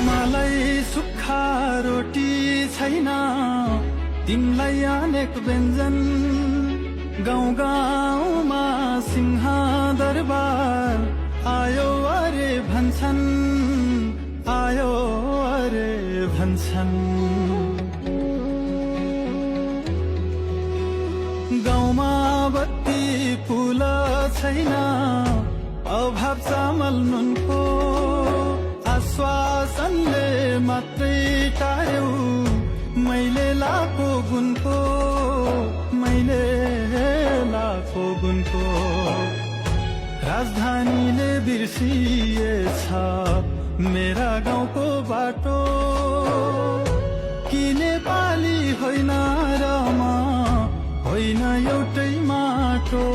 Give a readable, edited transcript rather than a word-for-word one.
मलाई सुक्खा रोटी छैन, तिमलाई अनेक व्यञ्जन। गाउँ गाउँमा सिंह दरबार आयो अरे भन्छन्, आयो अरे भन्छन्। गाउँमा बत्ती पुल छैन, अभाव चामल नुनको। आश्वासनले मात्रै टार्यौ मैले लाको गुनको, मैले लाको गुनको। राजधानीले बिर्सिएछ मेरा गाउँको बाटो, कि नेपाली होइन र म होइन एउटै माटो।